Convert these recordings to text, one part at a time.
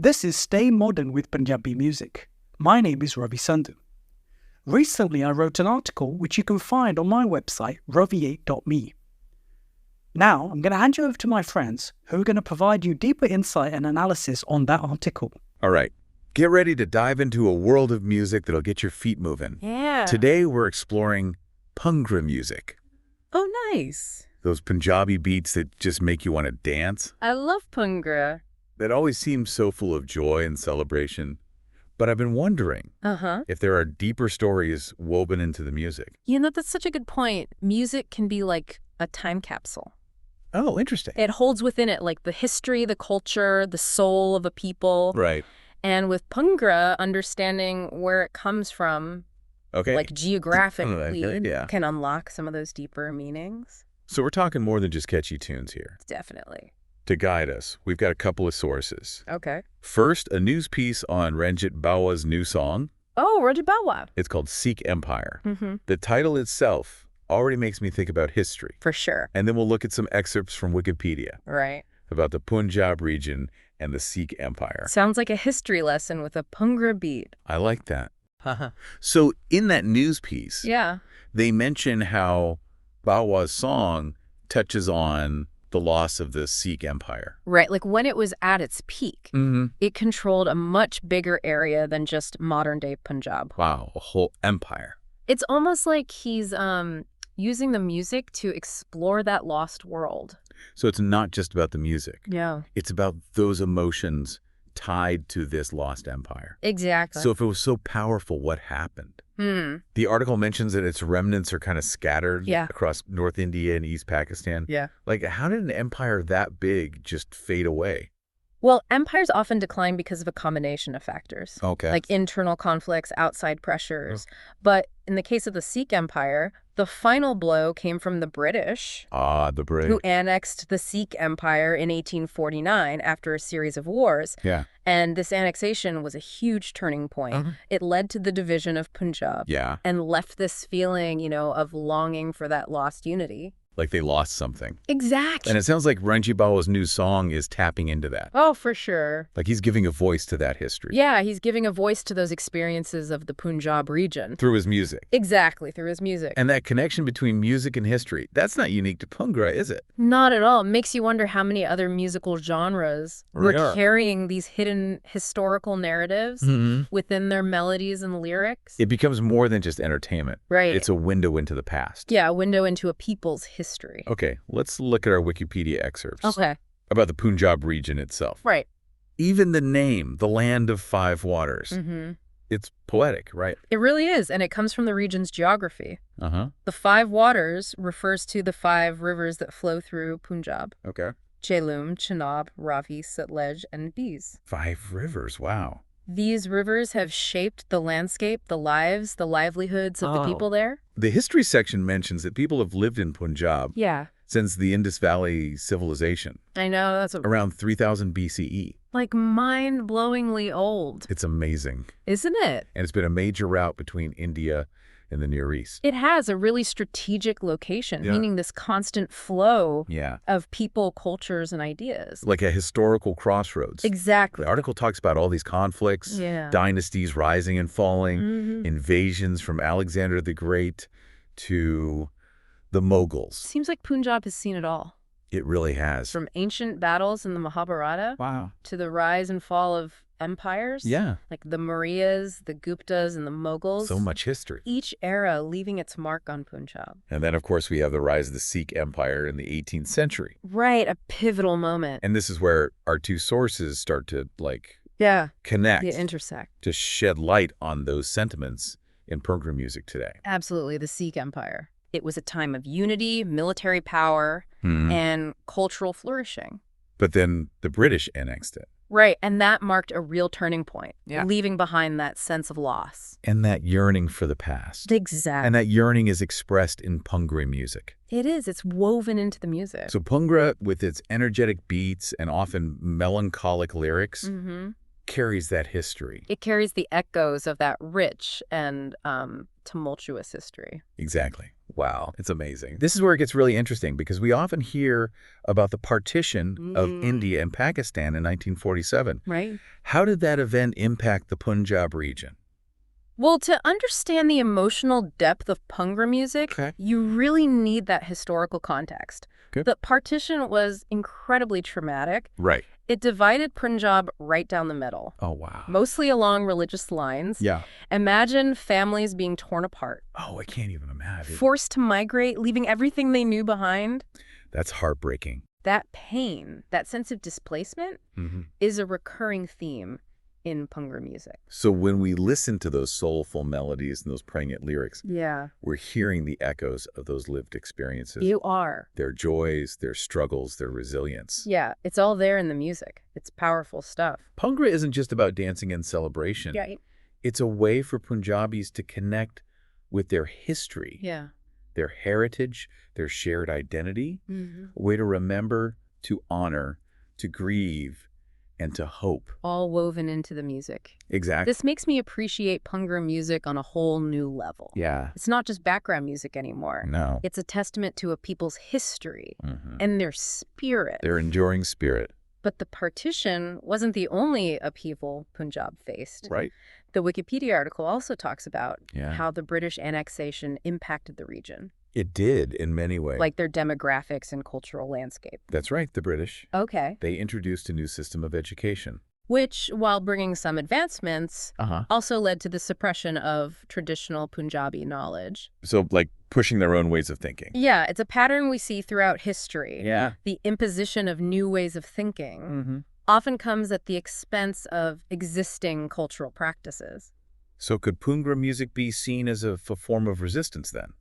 This is Stay Modern with Punjabi Music. My name is Ravi Sandhu. Recently, I wrote an article which you can find on my website, ravi8.me. Now, I'm going to hand you over to my friends who are going to provide you deeper insight and analysis on that article. All right, get ready to dive into a world of music that'll get your feet moving. Yeah. Today, we're exploring Bhangra music. Oh, nice. Those Punjabi beats that just make you want to dance. I love Bhangra. That always seems so full of joy and celebration. But I've been wondering if there are deeper stories woven into the music. You know, that's such a good point. Music can be like a time capsule. Oh, interesting. It holds within it like the history, the culture, the soul of a people. Right. And with Bhangra, understanding where it comes from, like geographically, can unlock some of those deeper meanings. So we're talking more than just catchy tunes here. Definitely. To guide us, we've got a couple of sources. Okay. First, a news piece on Ranjit Bawa's new song. Oh, Ranjit Bawa. It's called Sikh Empire. The title itself already makes me think about history. For sure. And then we'll look at some excerpts from Wikipedia. Right. About the Punjab region and the Sikh Empire. Sounds like a history lesson with a Bhangra beat. I like that. So in that news piece, they mention how Bawa's song touches on the loss of the Sikh Empire. Right, like when it was at its peak, it controlled a much bigger area than just modern-day Punjab. Wow, a whole empire. It's almost like he's using the music to explore that lost world. So it's not just about the music. Yeah. It's about those emotions tied to this lost empire. Exactly. So if it was so powerful, what happened? The article mentions that its remnants are kind of scattered across North India and East Pakistan. Yeah. Like, how did an empire that big just fade away? Well, empires often decline because of a combination of factors. Okay. Like internal conflicts, outside pressures. But in the case of the Sikh Empire, the final blow came from the British. The British. Who annexed the Sikh Empire in 1849 after a series of wars. Yeah. And this annexation was a huge turning point. It led to the division of Punjab. Yeah. And left this feeling, you know, of longing for that lost unity. Like they lost something. Exactly. And it sounds like Ranjit Bawa's new song is tapping into that. Oh, for sure. Like he's giving a voice to that history. Yeah, he's giving a voice to those experiences of the Punjab region. Through his music. Exactly, through his music. And that connection between music and history, that's not unique to Bhangra, is it? Not at all. It makes you wonder how many other musical genres were carrying these hidden historical narratives within their melodies and lyrics. It becomes more than just entertainment. Right. It's a window into the past. Yeah, a window into a people's history. Okay, let's look at our Wikipedia excerpts. Okay. About the Punjab region itself. Right. Even the name, the Land of Five Waters, it's poetic, right? It really is, and it comes from the region's geography. The Five Waters refers to the 5 rivers that flow through Punjab. Okay. Jhelum, Chenab, Ravi, Sutlej, and Beas. 5 rivers, wow. These rivers have shaped the landscape, the lives, the livelihoods of the people there. The history section mentions that people have lived in Punjab since the Indus Valley civilization. I know, that's around 3000 BCE. Like mind-blowingly old. It's amazing. Isn't it? And it's been a major route between India and the Near East. It has a really strategic location, meaning this constant flow of people, cultures, and ideas. Like a historical crossroads. Exactly. The article talks about all these conflicts, dynasties rising and falling, invasions from Alexander the Great to the Mughals. Seems like Punjab has seen it all. It really has. From ancient battles in the Mahabharata to the rise and fall of empires. Yeah. Like the Mauryas, the Guptas, and the Mughals. So much history. Each era leaving its mark on Punjab. And then, of course, we have the rise of the Sikh Empire in the 18th century. Right, a pivotal moment. And this is where our two sources start to, like, connect. They intersect. To shed light on those sentiments in Bhangra music today. Absolutely, the Sikh Empire. It was a time of unity, military power, and cultural flourishing. But then the British annexed it. Right, and that marked a real turning point, leaving behind that sense of loss. And that yearning for the past. Exactly. And that yearning is expressed in Bhangra music. It is. It's woven into the music. So Bhangra, with its energetic beats and often melancholic lyrics, carries that history. It carries the echoes of that rich and tumultuous history. Exactly. Wow, it's amazing. This is where it gets really interesting because we often hear about the partition of India and Pakistan in 1947. Right. How did that event impact the Punjab region? Well, to understand the emotional depth of Bhangra music, you really need that historical context. Good. The partition was incredibly traumatic. Right. It divided Punjab right down the middle. Oh, wow. Mostly along religious lines. Yeah. Imagine families being torn apart. Oh, I can't even imagine. Forced to migrate, leaving everything they knew behind. That's heartbreaking. That pain, that sense of displacement, is a recurring theme in Bhangra music. So when we listen to those soulful melodies and those pregnant lyrics, we're hearing the echoes of those lived experiences. You are. Their joys, their struggles, their resilience. Yeah, it's all there in the music. It's powerful stuff. Bhangra isn't just about dancing and celebration. Yeah. It's a way for Punjabis to connect with their history, their heritage, their shared identity, a way to remember, to honor, to grieve, and to hope. All woven into the music. Exactly. This makes me appreciate Bhangra music on a whole new level. Yeah. It's not just background music anymore. No. It's a testament to a people's history and their spirit. Their enduring spirit. But the partition wasn't the only upheaval Punjab faced. Right. The Wikipedia article also talks about how the British annexation impacted the region. It did in many ways. Like their demographics and cultural landscape. That's right, the British. Okay. They introduced a new system of education. Which, while bringing some advancements, also led to the suppression of traditional Punjabi knowledge. So, like, pushing their own ways of thinking. Yeah, it's a pattern we see throughout history. Yeah. The imposition of new ways of thinking often comes at the expense of existing cultural practices. So could Bhangra music be seen as a form of resistance then?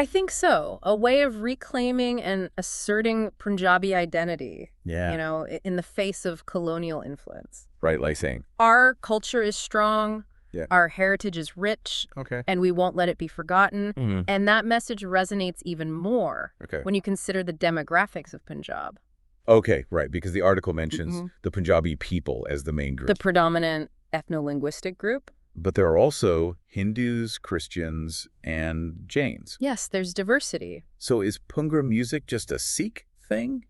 I think so. A way of reclaiming and asserting Punjabi identity, in the face of colonial influence. Right, like saying, our culture is strong, our heritage is rich, and we won't let it be forgotten. And that message resonates even more when you consider the demographics of Punjab. Okay, right, because the article mentions the Punjabi people as the main group. The predominant ethno-linguistic group. But there are also Hindus, Christians, and Jains. Yes, there's diversity. So is Bhangra music just a Sikh thing?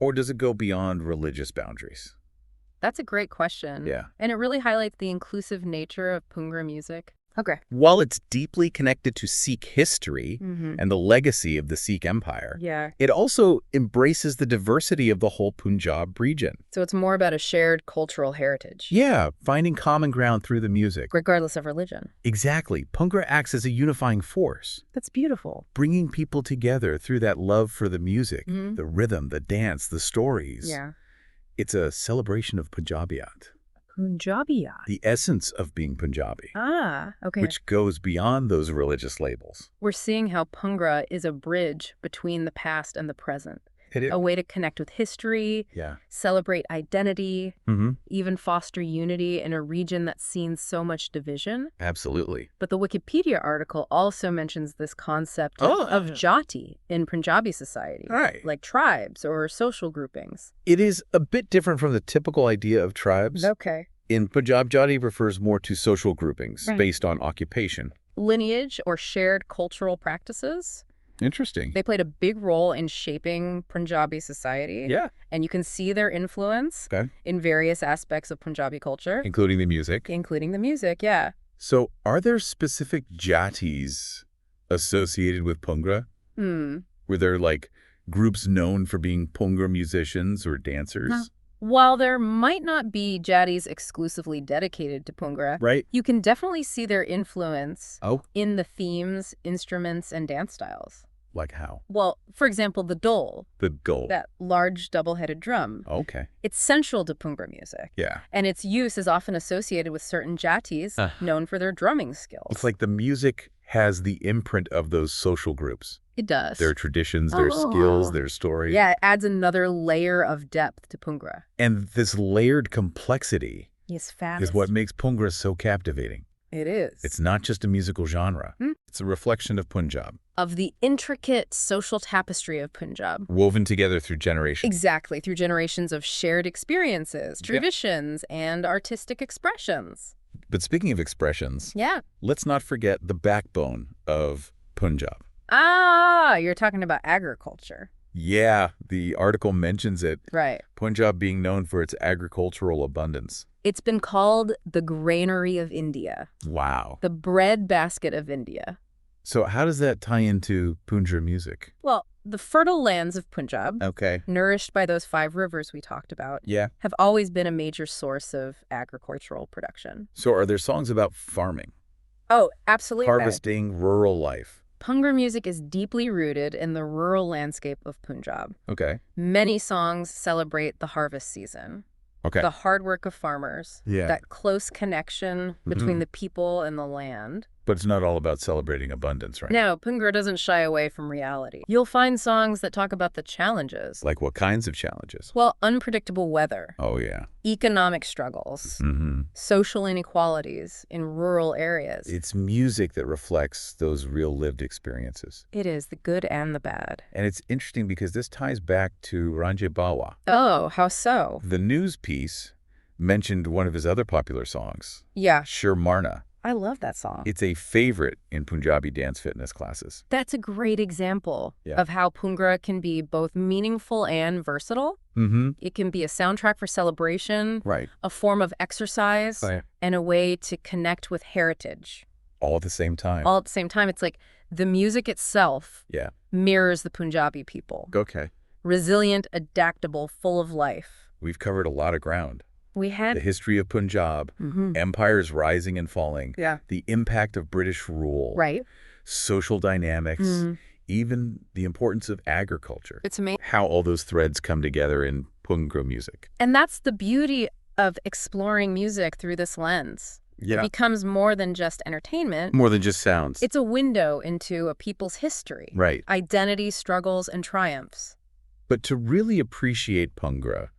Or does it go beyond religious boundaries? That's a great question. Yeah. And it really highlights the inclusive nature of Bhangra music. Okay. While it's deeply connected to Sikh history and the legacy of the Sikh Empire, it also embraces the diversity of the whole Punjab region. So it's more about a shared cultural heritage. Yeah, finding common ground through the music. Regardless of religion. Exactly. Bhangra acts as a unifying force. That's beautiful. Bringing people together through that love for the music, the rhythm, the dance, the stories. Yeah. It's a celebration of Punjabiyat. Punjabiyat. The essence of being Punjabi. Okay. Which goes beyond those religious labels. We're seeing how Bhangra is a bridge between the past and the present. A way to connect with history, celebrate identity, even foster unity in a region that's seen so much division. Absolutely. But the Wikipedia article also mentions this concept of jati in Punjabi society, like tribes or social groupings. It is a bit different from the typical idea of tribes. Okay. In Punjab, jati refers more to social groupings based on occupation. Lineage or shared cultural practices. Interesting. They played a big role in shaping Punjabi society. Yeah. And you can see their influence in various aspects of Punjabi culture. Including the music. Including the music, yeah. So are there specific jatis associated with Bhangra? Were there like groups known for being Bhangra musicians or dancers? No. While there might not be jatis exclusively dedicated to Bhangra, you can definitely see their influence in the themes, instruments, and dance styles. Like how? Well, for example, the dole. The dole. That large double-headed drum. Okay. It's central to Bhangra music. Yeah. And its use is often associated with certain jatis known for their drumming skills. It's like the music has the imprint of those social groups. It does. Their traditions, their skills, their stories. Yeah, it adds another layer of depth to Bhangra. And this layered complexity is what makes Bhangra so captivating. It is. It's not just a musical genre. It's a reflection of Punjab. Of the intricate social tapestry of Punjab. Woven together through generations. Exactly, through generations of shared experiences, traditions, and artistic expressions. But speaking of expressions, let's not forget the backbone of Punjab. Ah, you're talking about agriculture. Yeah, the article mentions it. Right. Punjab being known for its agricultural abundance. It's been called the granary of India. Wow. The breadbasket of India. So how does that tie into Punjab music? Well, the fertile lands of Punjab, nourished by those 5 rivers we talked about, have always been a major source of agricultural production. So are there songs about farming? Oh, absolutely. Harvesting, rural life? Bhangra music is deeply rooted in the rural landscape of Punjab. Okay. Many songs celebrate the harvest season. Okay. The hard work of farmers. Yeah. That close connection between the people and the land. But it's not all about celebrating abundance, right? No, Bhangra doesn't shy away from reality. You'll find songs that talk about the challenges. Like what kinds of challenges? Well, unpredictable weather. Oh, yeah. Economic struggles. Social inequalities in rural areas. It's music that reflects those real lived experiences. It is, the good and the bad. And it's interesting because this ties back to Ranjit Bawa. Oh, how so? The news piece mentioned one of his other popular songs. Yeah. Shir Marna. I love that song. It's a favorite in Punjabi dance fitness classes. That's a great example of how Bhangra can be both meaningful and versatile. It can be a soundtrack for celebration, a form of exercise, and a way to connect with heritage. All at the same time. All at the same time. It's like the music itself mirrors the Punjabi people. Okay. Resilient, adaptable, full of life. We've covered a lot of ground. We had the history of Punjab, empires rising and falling, the impact of British rule, social dynamics, even the importance of agriculture. It's amazing how all those threads come together in Bhangra music. And that's the beauty of exploring music through this lens. It becomes more than just entertainment. More than just sounds. It's a window into a people's history. Identity, struggles, and triumphs. But to really appreciate Bhangra,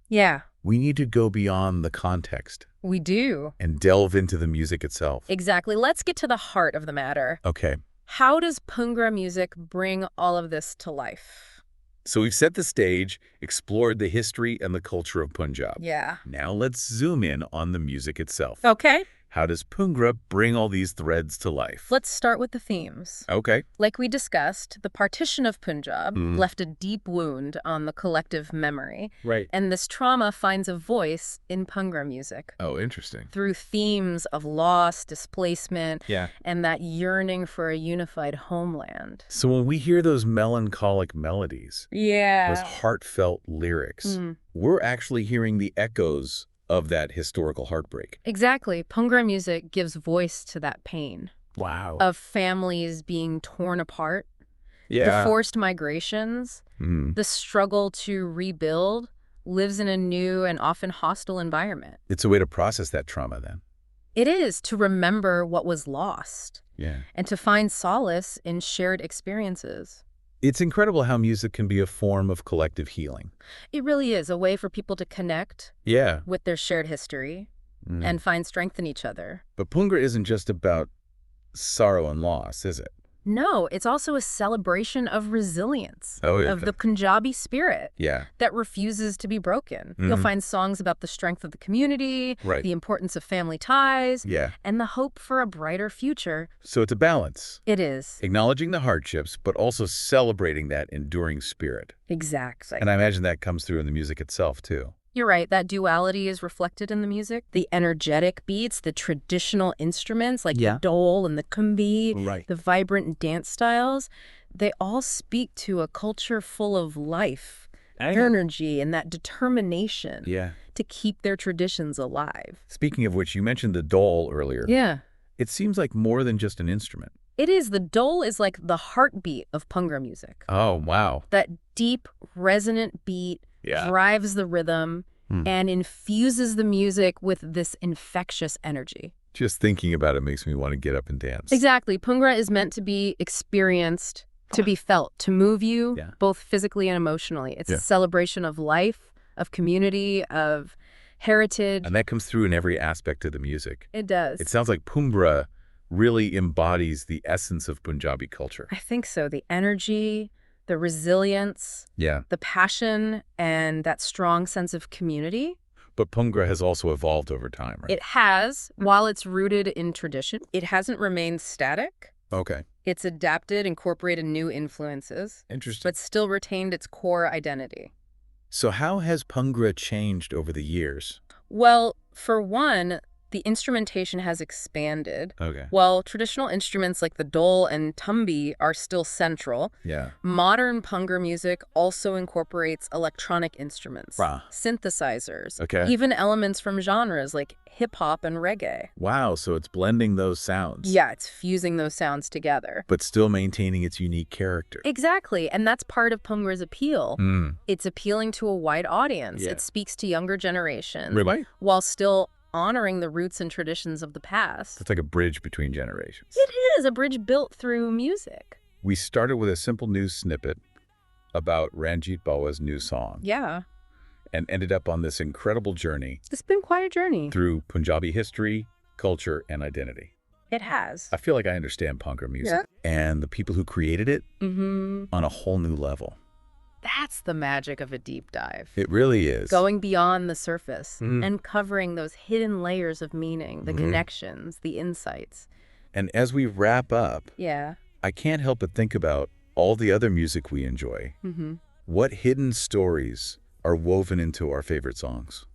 we need to go beyond the context. We do. And delve into the music itself. Exactly. Let's get to the heart of the matter. Okay. How does Bhangra music bring all of this to life? So we've set the stage, explored the history and the culture of Punjab. Now let's zoom in on the music itself. Okay. How does Bhangra bring all these threads to life? Let's start with the themes. Okay. Like we discussed, the partition of Punjab left a deep wound on the collective memory. And this trauma finds a voice in Bhangra music. Oh, interesting. Through themes of loss, displacement, and that yearning for a unified homeland. So when we hear those melancholic melodies, those heartfelt lyrics, we're actually hearing the echoes of that historical heartbreak. Exactly. Bhangra music gives voice to that pain. Wow. Of families being torn apart. The forced migrations. The struggle to rebuild lives in a new and often hostile environment. It's a way to process that trauma then. It is, to remember what was lost. And to find solace in shared experiences. It's incredible how music can be a form of collective healing. It really is a way for people to connect with their shared history and find strength in each other. But Bhangra isn't just about sorrow and loss, is it? No, it's also a celebration of resilience, of the Punjabi spirit that refuses to be broken. You'll find songs about the strength of the community, the importance of family ties, and the hope for a brighter future. So it's a balance. It is. Acknowledging the hardships, but also celebrating that enduring spirit. Exactly. And I imagine that comes through in the music itself, too. You're right. That duality is reflected in the music. The energetic beats, the traditional instruments like the dole and the kumbi, the vibrant dance styles, they all speak to a culture full of life, energy, and that determination to keep their traditions alive. Speaking of which, you mentioned the dole earlier. It seems like more than just an instrument. It is. The dole is like the heartbeat of Bhangra music. Oh, wow. That deep, resonant beat drives the rhythm and infuses the music with this infectious energy. Just thinking about it makes me want to get up and dance. Exactly. Bhangra is meant to be experienced, to be felt, to move you both physically and emotionally. It's a celebration of life, of community, of heritage. And that comes through in every aspect of the music. It does. It sounds like Bhangra really embodies the essence of Punjabi culture. I think so. The energy, the resilience, the passion, and that strong sense of community. But Bhangra has also evolved over time, right? It has. While it's rooted in tradition, it hasn't remained static. Okay. It's adapted, incorporated new influences. Interesting. But still retained its core identity. So how has Bhangra changed over the years? Well, for one, the instrumentation has expanded. Okay. While traditional instruments like the dole and tumbi are still central, modern Bhangra music also incorporates electronic instruments, synthesizers, even elements from genres like hip-hop and reggae. Wow, so it's blending those sounds. Yeah, it's fusing those sounds together. But still maintaining its unique character. Exactly, and that's part of Bhangra's appeal. It's appealing to a wide audience. It speaks to younger generations, while still honoring the roots and traditions of the past. It's like a bridge between generations. It is a bridge built through music. We started with a simple news snippet about Ranjit Bawa's new song. Yeah. And ended up on this incredible journey. It's been quite a journey. Through Punjabi history, culture, and identity. It has. I feel like I understand Bhangra music and the people who created it on a whole new level. That's the magic of a deep dive. It really is. Going beyond the surface and covering those hidden layers of meaning, the connections, the insights. And as we wrap up, I can't help but think about all the other music we enjoy. What hidden stories are woven into our favorite songs?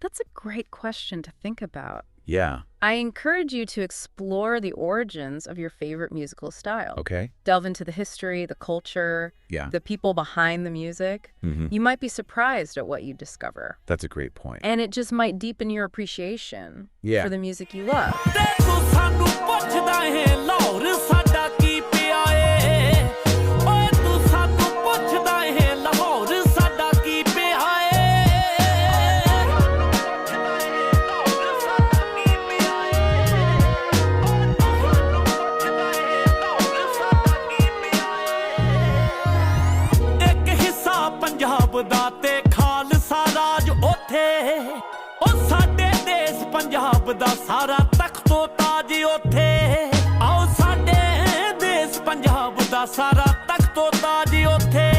That's a great question to think about. Yeah. I encourage you to explore the origins of your favorite musical style. Okay. Delve into the history, the culture, the people behind the music. You might be surprised at what you discover. That's a great point. And it just might deepen your appreciation for the music you love. Punjab ਦਾ ਸਾਰਾ ਤਖਤੋ ਤਾਜ ਉੱਥੇ ਆਓ ਸਾਡੇ ਦੇਸ਼ ਪੰਜਾਬ ਦਾ ਸਾਰਾ ਤਖਤੋ ਤਾਜ ਉੱਥੇ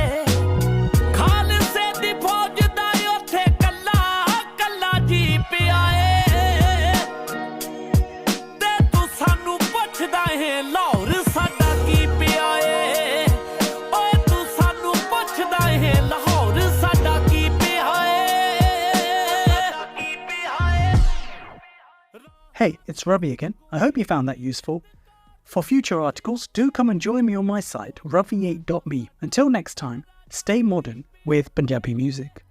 ਖਾਲਸੇ ਦੀ ਫੌਜ ਦਾ ਉੱਥੇ ਕੱਲਾ ਕੱਲਾ ਜੀ ਪਿਆ ਏ ਤੇ ਤੂੰ ਸਾਨੂੰ ਪੁੱਛਦਾ ਹੈ ਲਾਹੌਰ ਸਾਡਾ ਕੀ ਪਿਆ ਏ ਓਏ ਤੂੰ ਸਾਨੂੰ ਪੁੱਛਦਾ ਹੈ ਲਾਹੌਰ ਸਾਡਾ ਕੀ ਪਿਆ ਏ Hey, it's Ravi again. I hope you found that useful. For future articles, do come and join me on my site, ravi8.me. Until next time, stay modern with Punjabi music.